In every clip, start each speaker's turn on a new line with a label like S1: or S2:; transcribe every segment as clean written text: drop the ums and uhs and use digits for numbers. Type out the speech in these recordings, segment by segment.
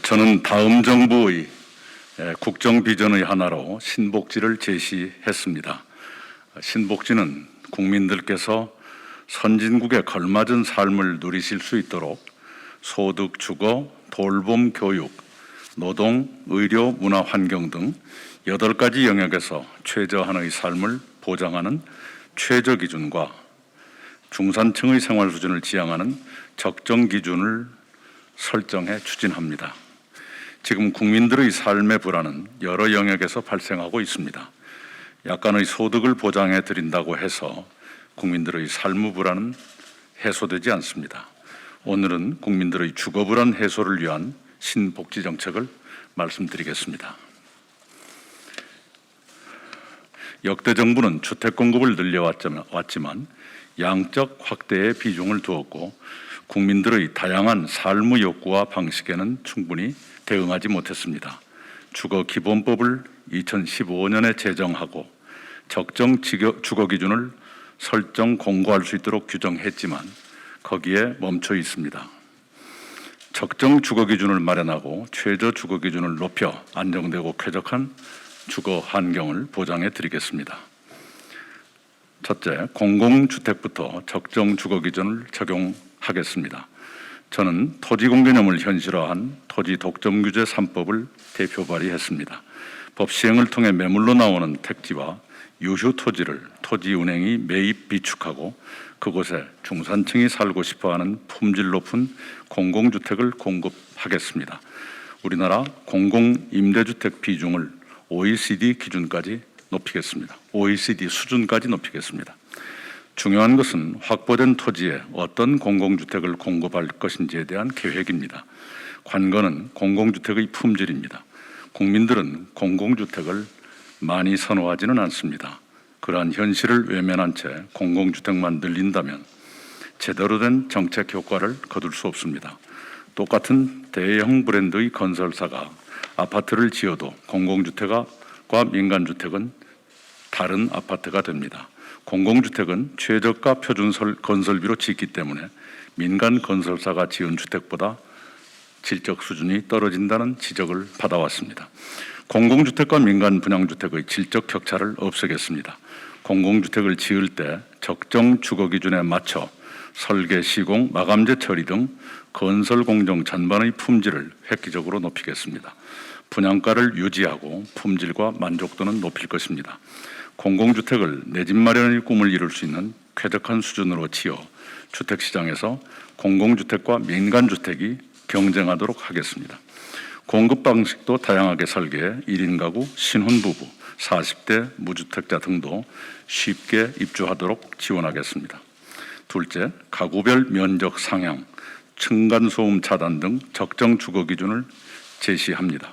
S1: 저는 다음 정부의 국정 비전의 하나로 신복지를 제시했습니다. 신복지는 국민들께서 선진국에 걸맞은 삶을 누리실 수 있도록 소득, 주거, 돌봄, 교육, 노동, 의료, 문화, 환경 등 8가지 영역에서 최저한의 삶을 보장하는 최저 기준과 중산층의 생활 수준을 지향하는 적정 기준을 설정해 추진합니다. 지금 국민들의 삶의 불안은 여러 영역에서 발생하고 있습니다. 약간의 소득을 보장해 드린다고 해서 국민들의 삶의 불안은 해소되지 않습니다. 오늘은 국민들의 주거 불안 해소를 위한 신복지 정책을 말씀드리겠습니다. 역대 정부는 주택 공급을 늘려왔지만 양적 확대에 비중을 두었고 국민들의 다양한 삶의 욕구와 방식에는 충분히 대응하지 못했습니다. 주거기본법을 2015년에 제정하고 적정 주거 기준을 설정 공고할 수 있도록 규정했지만 거기에 멈춰 있습니다. 적정 주거 기준을 마련하고 최저 주거 기준을 높여 안정되고 쾌적한 주거 환경을 보장해 드리겠습니다. 첫째, 공공주택부터 적정 주거 기준을 적용하겠습니다. 저는 토지공개념을 현실화한 토지독점규제 3법을 대표 발의했습니다. 법 시행을 통해 매물로 나오는 택지와 유휴 토지를 토지은행이 매입 비축하고 그곳에 중산층이 살고 싶어하는 품질 높은 공공주택을 공급하겠습니다. 우리나라 공공임대주택 비중을 OECD 기준까지 높이겠습니다. OECD 수준까지 높이겠습니다. 중요한 것은 확보된 토지에 어떤 공공주택을 공급할 것인지에 대한 계획입니다. 관건은 공공주택의 품질입니다. 국민들은 공공주택을 많이 선호하지는 않습니다. 그러한 현실을 외면한 채 공공주택만 늘린다면 제대로 된 정책 효과를 거둘 수 없습니다. 똑같은 대형 브랜드의 건설사가 아파트를 지어도 공공주택과 민간주택은 다른 아파트가 됩니다. 공공주택은 최저가 표준 건설비로 짓기 때문에 민간 건설사가 지은 주택보다 질적 수준이 떨어진다는 지적을 받아왔습니다. 공공주택과 민간 분양주택의 질적 격차를 없애겠습니다. 공공주택을 지을 때 적정 주거 기준에 맞춰 설계, 시공, 마감재 처리 등 건설 공정 전반의 품질을 획기적으로 높이겠습니다. 분양가를 유지하고 품질과 만족도는 높일 것입니다. 공공주택을 내 집 마련의 꿈을 이룰 수 있는 쾌적한 수준으로 지어 주택시장에서 공공주택과 민간주택이 경쟁하도록 하겠습니다. 공급 방식도 다양하게 설계해 1인 가구, 신혼부부, 40대 무주택자 등도 쉽게 입주하도록 지원하겠습니다. 둘째, 가구별 면적 상향, 층간소음 차단 등 적정 주거 기준을 제시합니다.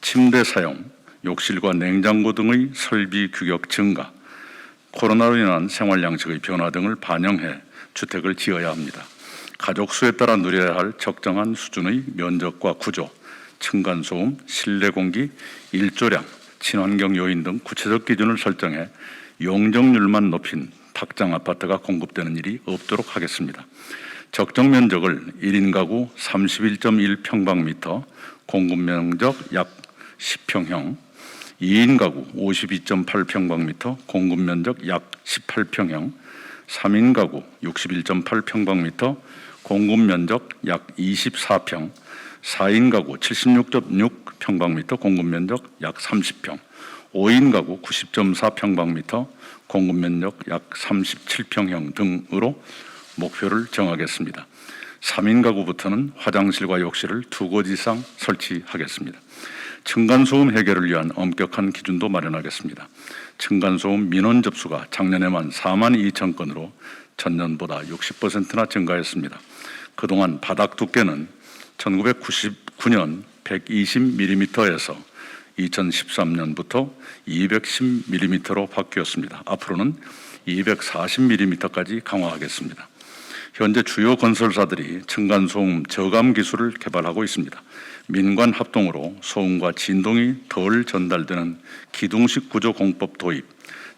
S1: 침대 사용, 욕실과 냉장고 등의 설비 규격 증가, 코로나로 인한 생활 양식의 변화 등을 반영해 주택을 지어야 합니다. 가족 수에 따라 누려야 할 적정한 수준의 면적과 구조, 층간소음, 실내 공기, 일조량, 친환경 요인 등 구체적 기준을 설정해 용적률만 높인 탁장 아파트가 공급되는 일이 없도록 하겠습니다. 적정 면적을 1인 가구 31.1평방미터, 공급 면적 약 10평형, 2인 가구 52.8평방미터, 공급 면적 약 18평형, 3인 가구 61.8평방미터, 공급 면적 약 24평, 4인 가구 76.6평방미터, 공급 면적 약 30평, 5인 가구 90.4평방미터, 공급 면적 약 37평형 등으로 목표를 정하겠습니다. 3인 가구부터는 화장실과 욕실을 2곳 이상 설치하겠습니다. 층간소음 해결을 위한 엄격한 기준도 마련하겠습니다. 층간소음 민원 접수가 작년에만 4만 2천 건으로 전년보다 60%나 증가했습니다. 그동안 바닥 두께는 1999년 120mm에서 2013년부터 210mm로 바뀌었습니다. 앞으로는 240mm까지 강화하겠습니다. 현재 주요 건설사들이 층간소음 저감 기술을 개발하고 있습니다. 민관 합동으로 소음과 진동이 덜 전달되는 기둥식 구조 공법 도입,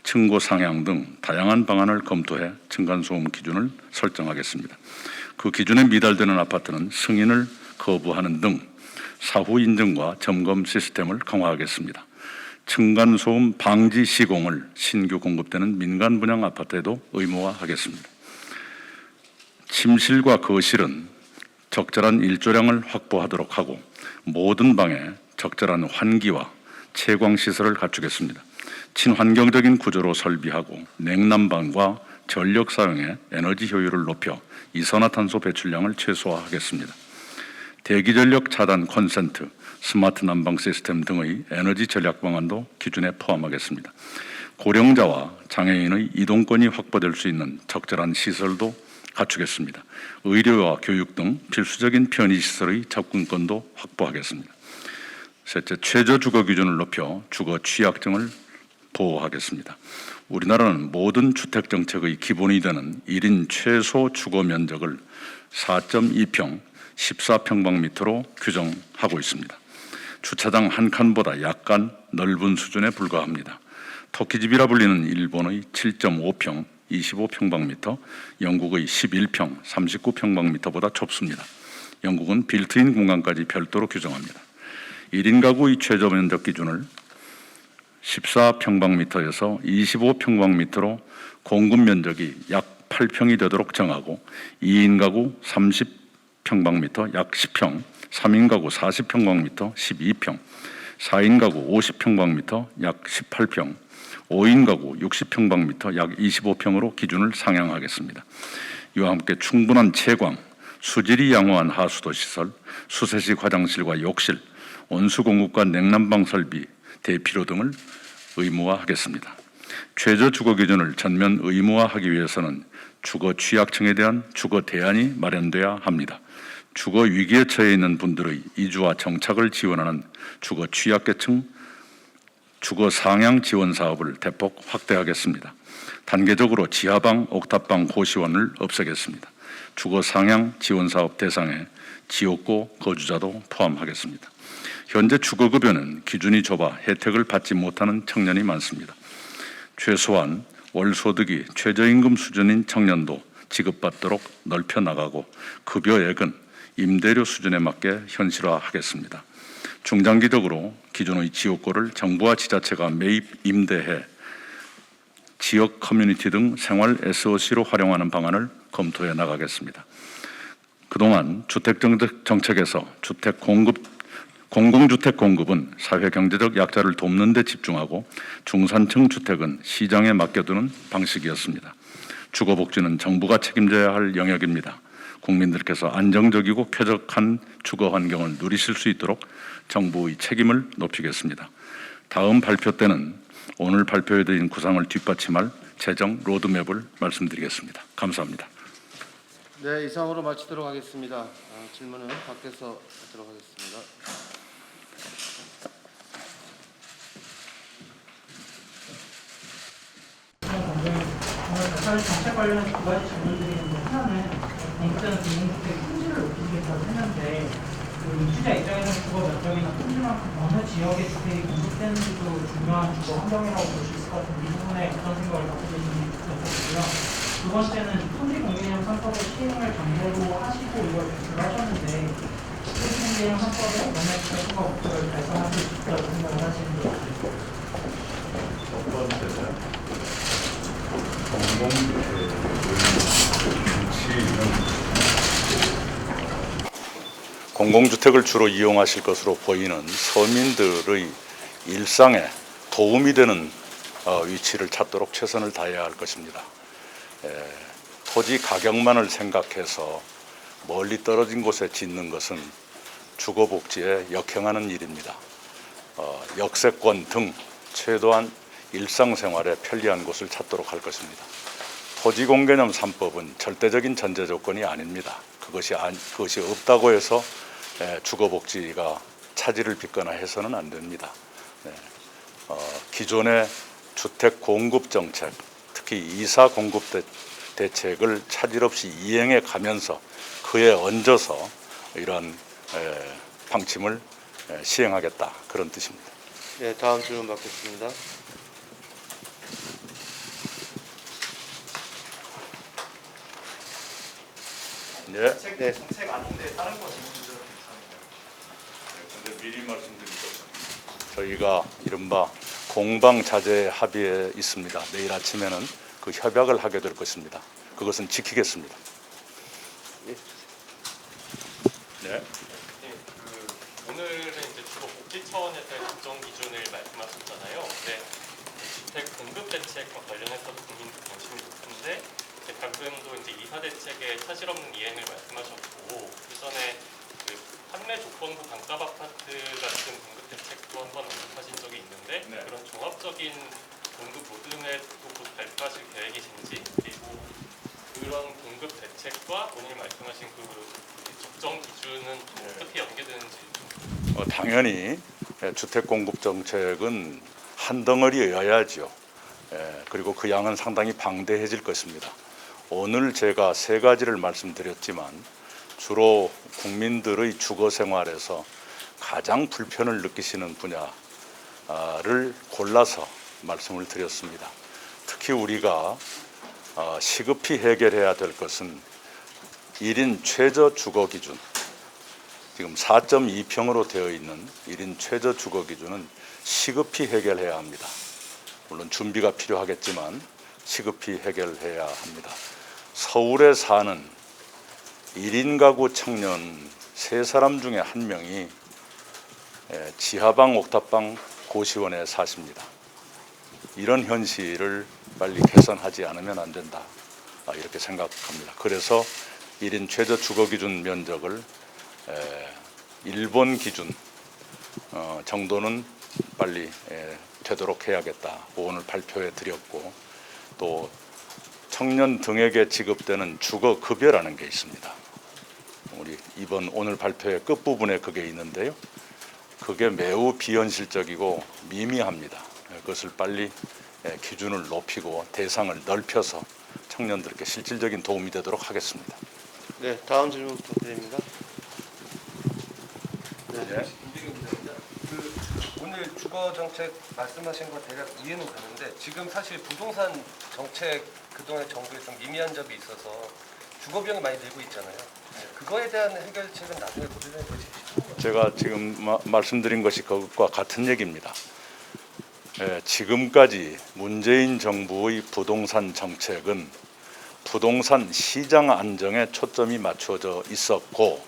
S1: 층고 상향 등 다양한 방안을 검토해 층간소음 기준을 설정하겠습니다. 그 기준에 미달되는 아파트는 승인을 거부하는 등 사후 인증과 점검 시스템을 강화하겠습니다. 층간소음 방지 시공을 신규 공급되는 민간 분양 아파트에도 의무화하겠습니다. 침실과 거실은 적절한 일조량을 확보하도록 하고 모든 방에 적절한 환기와 채광 시설을 갖추겠습니다. 친환경적인 구조로 설비하고 냉난방과 전력 사용의 에너지 효율을 높여 이산화탄소 배출량을 최소화하겠습니다. 대기전력 차단 콘센트, 스마트 난방 시스템 등의 에너지 전략 방안도 기준에 포함하겠습니다. 고령자와 장애인의 이동권이 확보될 수 있는 적절한 시설도 갖추겠습니다. 의료와 교육 등 필수적인 편의시설의 접근권도 확보하겠습니다. 셋째, 최저 주거 기준을 높여 주거 취약증을 보호하겠습니다. 우리나라는 모든 주택정책의 기본이 되는 1인 최소 주거 면적을 4.2평, 14평방미터로 규정하고 있습니다. 주차장 한 칸보다 약간 넓은 수준에 불과합니다. 토끼집이라 불리는 일본의 7.5평, 25평방미터, 영국의 11평, 39평방미터보다 좁습니다. 영국은 빌트인 공간까지 별도로 규정합니다. 1인 가구의 최저 면적 기준을 14평방미터에서 25평방미터로 공급 면적이 약 8평이 되도록 정하고 2인 가구 30평방미터 약 10평, 3인 가구 40평방미터 12평, 4인 가구 50평방미터 약 18평, 5인 가구 60평방미터 약 25평으로 기준을 상향하겠습니다. 이와 함께 충분한 채광, 수질이 양호한 하수도 시설, 수세식 화장실과 욕실, 온수 공급과 냉난방 설비, 대피로 등을 의무화하겠습니다. 최저 주거 기준을 전면 의무화하기 위해서는 주거 취약층에 대한 주거 대안이 마련돼야 합니다. 주거 위기에 처해 있는 분들의 이주와 정착을 지원하는 주거 취약계층 주거 상향 지원 사업을 대폭 확대하겠습니다. 단계적으로 지하방, 옥탑방 고시원을 없애겠습니다. 주거 상향 지원 사업 대상에 지옥고 거주자도 포함하겠습니다. 현재 주거급여는 기준이 좁아 혜택을 받지 못하는 청년이 많습니다. 최소한 월소득이 최저임금 수준인 청년도 지급받도록 넓혀 나가고 급여액은 임대료 수준에 맞게 현실화하겠습니다. 중장기적으로 기존의 지역구를 정부와 지자체가 매입 임대해 지역 커뮤니티 등 생활 SOC로 활용하는 방안을 검토해 나가겠습니다. 그동안 주택정책에서 공공주택 공급은 사회경제적 약자를 돕는 데 집중하고 중산층 주택은 시장에 맡겨두는 방식이었습니다. 주거복지는 정부가 책임져야 할 영역입니다. 국민들께서 안정적이고 쾌적한 주거 환경을 누리실 수 있도록 정부의 책임을 높이겠습니다. 다음 발표 때는 오늘 발표해드린 구상을 뒷받침할 재정 로드맵을 말씀드리겠습니다. 감사합니다.
S2: 네, 이상으로 마치도록 하겠습니다. 질문은 밖에서 하도록 하겠습니다.
S3: 사실 정책 관련해서 두 가지 질문드리는데, 하나는 공급되는 공공주택 품질을 높이기 위해서 했는데 그 입주자 입장에서는 주거 면적이나 품질만큼 어느 지역의 주택이 공급되는지도 중요한 주거 환경이라고 볼 수 있을 것 같은데 이 부분에 어떤 생각을 갖고 계시는지 여쭤보고요. 두 번째는 토지 공개념 3법의 시행을 전제로 하시고 이걸 발표를 하셨는데 토지 공개념 3법에 어느 결과 목표를 달성하실 수 있다고 생각을 하시는지
S1: 첫 번째는 공공주택을 주로 이용하실 것으로 보이는 서민들의 일상에 도움이 되는 위치를 찾도록 최선을 다해야 할 것입니다. 토지 가격만을 생각해서 멀리 떨어진 곳에 짓는 것은 주거복지에 역행하는 일입니다. 역세권 등 최소한 일상생활에 편리한 곳을 찾도록 할 것입니다. 토지공개념 3법은 절대적인 전제 조건이 아닙니다. 그것이 없다고 해서 주거복지가 차질을 빚거나 해서는 안 됩니다. 기존의 주택 공급 정책, 특히 이사 공급 대책을 차질 없이 이행해 가면서 그에 얹어서 이러한 방침을 시행하겠다, 그런 뜻입니다.
S2: 네, 다음 질문 받겠습니다.
S1: 네.
S4: 정책 아닌데 다른 거 질문 드려도 괜찮을까요?
S1: 미리 말씀드리죠. 저희가 이른바 공방자재 합의에 있습니다. 내일 아침에는 그 협약을 하게 될 것입니다. 그것은 지키겠습니다. 네.
S4: 오늘은 이제 주로 복지 차원에서의 적정 기준을 말씀하셨잖아요. 근데 주택 공급 대책과 관련해서도 국민들 관심이 높은데 이제 방금도 이제 이사 대책의 사실 없는 이행을 말씀하셨고 그전에 그 판매 조건부 반값 아파트 같은 공급 대책도 한번 언급하신 적이 있는데
S1: 네.
S4: 그런 종합적인 공급 로드맵도 곧 발표하실 계획이신지 그리고 그런 공급 대책과 본인이 말씀하신 그 적정 기준은 또 어떻게 연계되는지
S1: 당연히 주택 공급 정책은 한 덩어리여야죠. 그리고 그 양은 상당히 방대해질 것입니다. 오늘 제가 세 가지를 말씀드렸지만 주로 국민들의 주거 생활에서 가장 불편을 느끼시는 분야를 골라서 말씀을 드렸습니다. 특히 우리가 시급히 해결해야 될 것은 1인 최저 주거 기준, 지금 4.2평으로 되어 있는 1인 최저 주거 기준은 시급히 해결해야 합니다. 물론 준비가 필요하겠지만 시급히 해결해야 합니다. 서울에 사는 1인 가구 청년 3사람 중에 1명이 지하방, 옥탑방, 고시원에 사십니다. 이런 현실을 빨리 개선하지 않으면 안 된다. 이렇게 생각합니다. 그래서 1인 최저 주거 기준 면적을 일본 기준 정도는 빨리 되도록 해야겠다. 오늘 발표해 드렸고 또 청년 등에게 지급되는 주거 급여라는 게 있습니다. 우리 이번 오늘 발표의 끝부분에 그게 있는데요. 그게 매우 비현실적이고 미미합니다. 그것을 빨리 기준을 높이고 대상을 넓혀서 청년들께 실질적인 도움이 되도록 하겠습니다.
S2: 네, 다음 질문 부탁드립니다.
S5: 오늘 주거 정책 말씀하신 거 대략 이해는 가는데 지금 사실 부동산 정책 그동안 정부에 좀 미미한 점이 있어서 주거 비용이 많이 늘고 있잖아요. 그거에 대한 해결책은 나중에 보셔야 되시죠?
S1: 제가 지금 말씀드린 것이 그것과 같은 얘기입니다. 지금까지 문재인 정부의 부동산 정책은 부동산 시장 안정에 초점이 맞춰져 있었고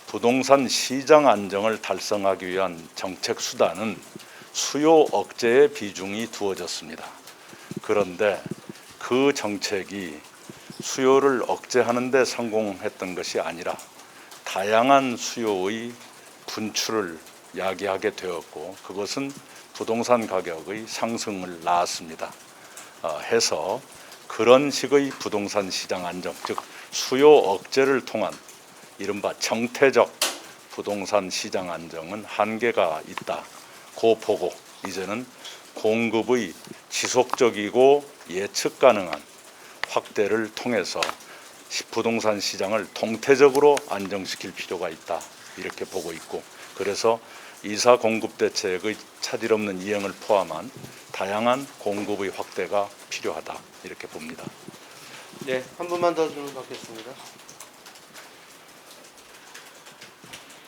S1: 부동산 시장 안정을 달성하기 위한 정책 수단은 수요 억제의 비중이 두어졌습니다. 그런데 그 정책이 수요를 억제하는 데 성공했던 것이 아니라 다양한 수요의 분출을 야기하게 되었고 그것은 부동산 가격의 상승을 낳았습니다. 해서 그런 식의 부동산 시장 안정, 즉 수요 억제를 통한 이른바 정태적 부동산 시장 안정은 한계가 있다고 보고 이제는 공급의 지속적이고 예측 가능한 확대를 통해서 부동산 시장을 통태적으로 안정시킬 필요가 있다 이렇게 보고 있고 그래서 이사 공급 대책의 차질 없는 이행을 포함한 다양한 공급의 확대가 필요하다 이렇게 봅니다.
S2: 네, 한 분만 더 질문 받겠습니다.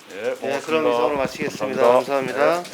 S1: 네,
S2: 네,
S1: 고맙습니다.
S2: 그럼 이상으로 마치겠습니다.
S1: 감사합니다.
S2: 감사합니다.
S1: 네.